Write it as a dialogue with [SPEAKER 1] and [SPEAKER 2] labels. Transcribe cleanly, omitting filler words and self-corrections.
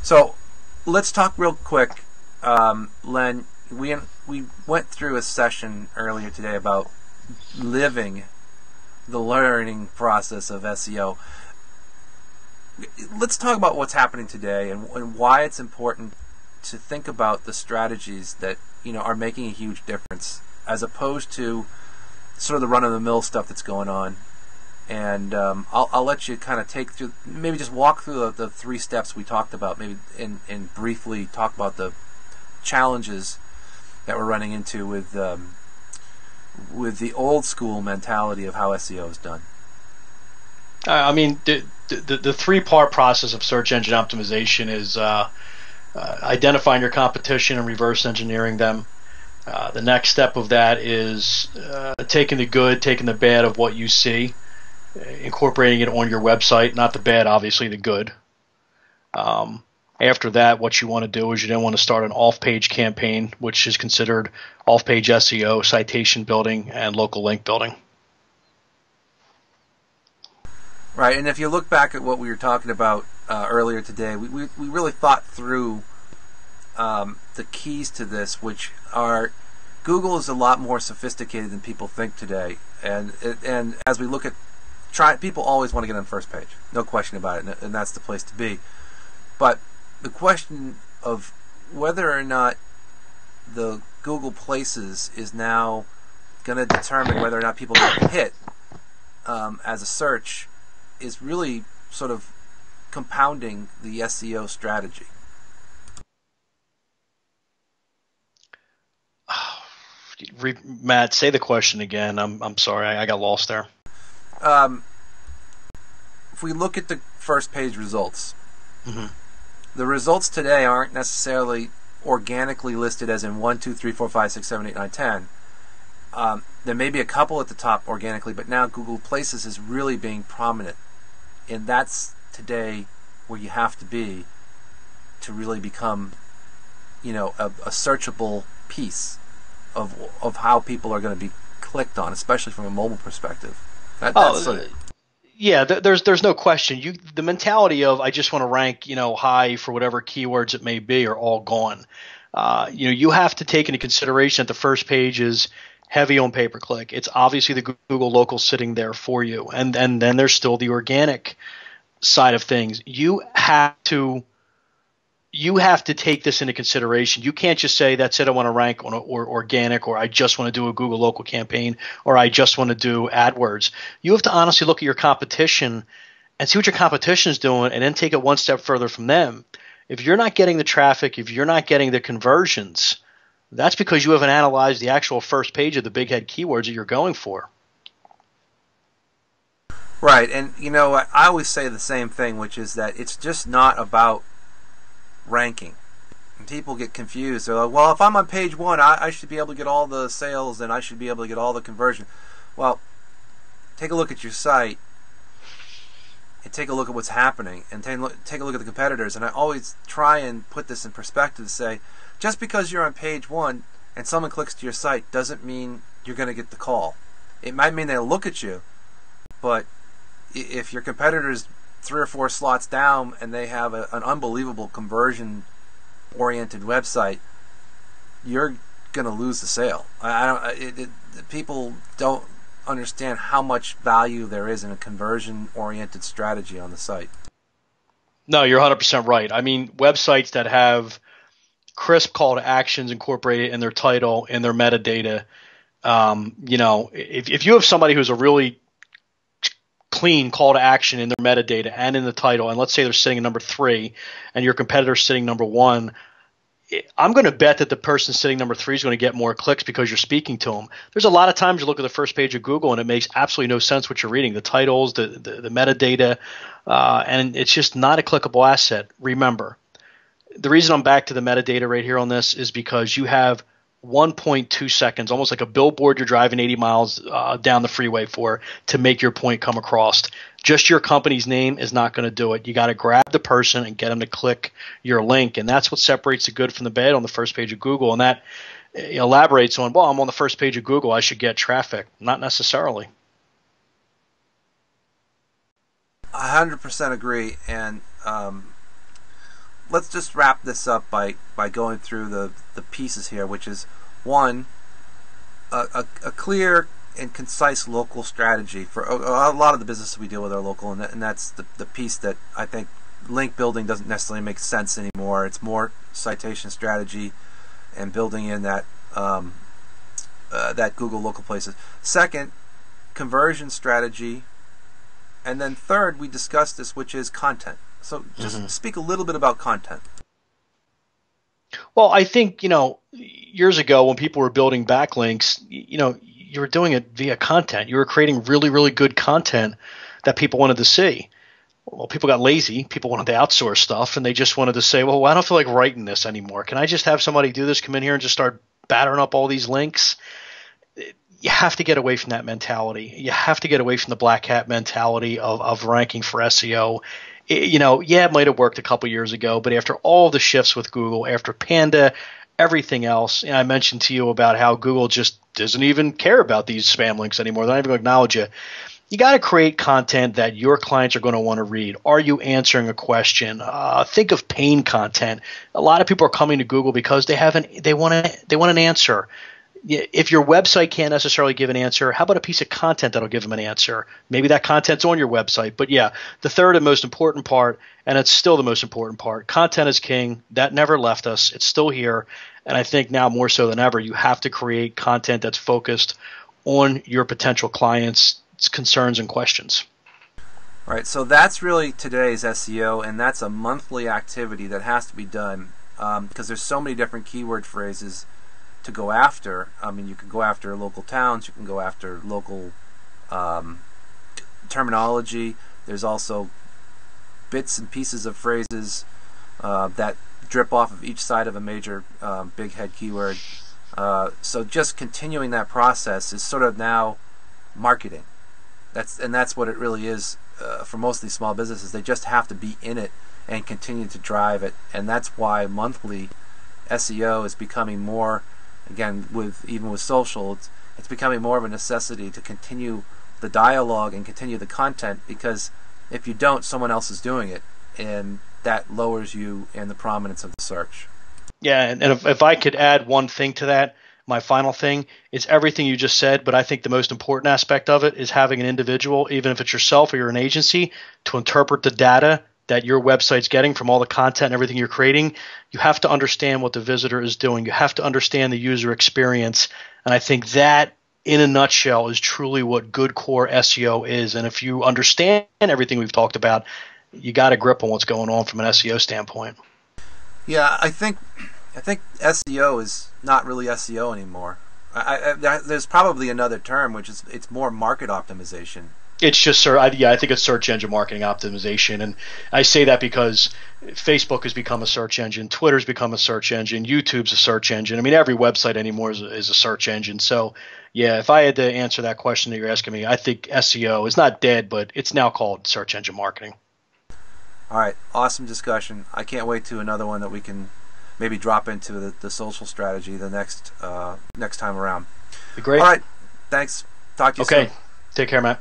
[SPEAKER 1] So let's talk real quick, Len. We went through a session earlier today about living the learning process of SEO. Let's talk about what's happening today and why it's important to think about the strategies that are making a huge difference, as opposed to sort of the run-of-the-mill stuff that's going on. And I'll let you kind of take through, maybe just walk through the 3 steps we talked about, maybe and briefly talk about the challenges that we're running into with the old school mentality of how SEO is done.
[SPEAKER 2] I mean, the 3-part process of search engine optimization is identifying your competition and reverse engineering them. The next step of that is taking the good, taking the bad of what you see, incorporating it on your website, not the bad, obviously the good. After that, what you want to do is you then want to start an off-page campaign, which is considered off-page SEO, citation building, and local link building.
[SPEAKER 1] Right, and if you look back at what we were talking about earlier today, we really thought through the keys to this, which are Google is a lot more sophisticated than people think today, and as we look at people always want to get on first page, no question about it, and that's the place to be. But the question of whether or not the Google Places is now going to determine whether or not people get hit as a search is really sort of compounding the SEO strategy.
[SPEAKER 2] Matt, say the question again. I'm sorry, I got lost there.
[SPEAKER 1] If we look at the first page results,
[SPEAKER 2] mm-hmm.
[SPEAKER 1] The results today aren't necessarily organically listed as in 1, 2, 3, 4, 5, 6, 7, 8, 9, 10. There may be a couple at the top organically, but now Google Places is really being prominent, and that's today where you have to be to really become, a searchable piece of how people are going to be clicked on, especially from a mobile perspective.
[SPEAKER 2] Yeah, there's no question. The mentality of I just want to rank, high for whatever keywords it may be are all gone. You have to take into consideration that the first page is heavy on pay-per-click. It's obviously the Google local sitting there for you, and then there's still the organic side of things. You have to take this into consideration. You can't just say, that's it, I want to rank on or organic, or I just want to do a Google local campaign, or I just want to do AdWords. You have to honestly look at your competition and see what your competition is doing, and then take it one step further from them. If you're not getting the traffic, if you're not getting the conversions, that's because you haven't analyzed the actual first page of the big head keywords that you're going for.
[SPEAKER 1] Right, and I always say the same thing, which is that it's just not about ranking. And people get confused. They're like, well, if I'm on page 1, I should be able to get all the sales and I should be able to get all the conversion. Well, take a look at your site and take a look at what's happening and take a look at the competitors. And I always try and put this in perspective to say, just because you're on page 1 and someone clicks to your site doesn't mean you're going to get the call. It might mean they'll look at you, but if your competitors 3 or 4 slots down and they have an unbelievable conversion-oriented website, you're going to lose the sale. People don't understand how much value there is in a conversion-oriented strategy on the site.
[SPEAKER 2] No, you're 100% right. I mean, websites that have crisp call to actions incorporated in their title, in their metadata, if you have somebody who's a really clean call to action in their metadata and in the title, and let's say they're sitting at number 3 and your competitor's sitting number 1, I'm going to bet that the person sitting number 3 is going to get more clicks because you're speaking to them. There's a lot of times you look at the first page of Google and it makes absolutely no sense what you're reading, the titles, the metadata, and it's just not a clickable asset. Remember, the reason I'm back to the metadata right here on this is because you have 1.2 seconds, almost like a billboard you're driving 80 miles down the freeway for, to make your point come across. Just your company's name is not going to do it. You got to grab the person and get them to click your link, and that's what separates the good from the bad on the first page of Google. And that elaborates on, well, I'm on the first page of Google, I should get traffic. Not necessarily.
[SPEAKER 1] 100% agree, and let's just wrap this up by going through the pieces here, which is one, a clear and concise local strategy for a lot of the businesses we deal with are local, and that's the piece that I think link building doesn't necessarily make sense anymore. It's more citation strategy and building in that that Google local places. Second, conversion strategy, and then third, we discussed this, which is content. So just speak a little bit about content.
[SPEAKER 2] Well, I think, years ago when people were building backlinks, you were doing it via content. You were creating really, really good content that people wanted to see. Well, people got lazy. People wanted to outsource stuff, and they just wanted to say, well, I don't feel like writing this anymore. Can I just have somebody do this, come in here and just start battering up all these links? You have to get away from that mentality. You have to get away from the black hat mentality of ranking for SEO. It might have worked a couple years ago, but after all the shifts with Google, after Panda, everything else, I mentioned to you about how Google just doesn't even care about these spam links anymore. They're not even going to acknowledge you. You got to create content that your clients are going to want to read. Are you answering a question? Think of pain content. A lot of people are coming to Google because they want an answer. If your website can't necessarily give an answer, how about a piece of content that'll give them an answer? Maybe that content's on your website. But yeah, the third and most important part, and it's still the most important part, content is king. That never left us. It's still here. And I think now more so than ever, you have to create content that's focused on your potential clients' concerns and questions.
[SPEAKER 1] All right, so that's really today's SEO, and that's a monthly activity that has to be done because there's so many different keyword phrases to go after. I mean, you can go after local towns, you can go after local terminology. There's also bits and pieces of phrases that drip off of each side of a major big head keyword. So just continuing that process is sort of now marketing. That's what it really is for most of these small businesses. They just have to be in it and continue to drive it, and that's why monthly SEO is becoming more. Again, even with social, it's becoming more of a necessity to continue the dialogue and continue the content, because if you don't, someone else is doing it, and that lowers you in the prominence of the search.
[SPEAKER 2] Yeah, and if I could add one thing to that, my final thing is everything you just said, but I think the most important aspect of it is having an individual, even if it's yourself or you're an agency, to interpret the data that your website's getting from all the content and everything you're creating. You have to understand what the visitor is doing. You have to understand the user experience. And I think that, in a nutshell, is truly what good core SEO is. And if you understand everything we've talked about, you got a grip on what's going on from an SEO standpoint.
[SPEAKER 1] Yeah, I think SEO is not really SEO anymore. There's probably another term, which is it's more market optimization.
[SPEAKER 2] It's just, I think it's search engine marketing optimization. And I say that because Facebook has become a search engine, Twitter's become a search engine, YouTube's a search engine. I mean, every website anymore is a search engine. So, yeah, if I had to answer that question that you're asking me, I think SEO is not dead, but it's now called search engine marketing.
[SPEAKER 1] All right, awesome discussion. I can't wait to another one that we can maybe drop into the social strategy the next time around.
[SPEAKER 2] Great.
[SPEAKER 1] All right, thanks. Talk to you soon.
[SPEAKER 2] Okay, take care, Matt.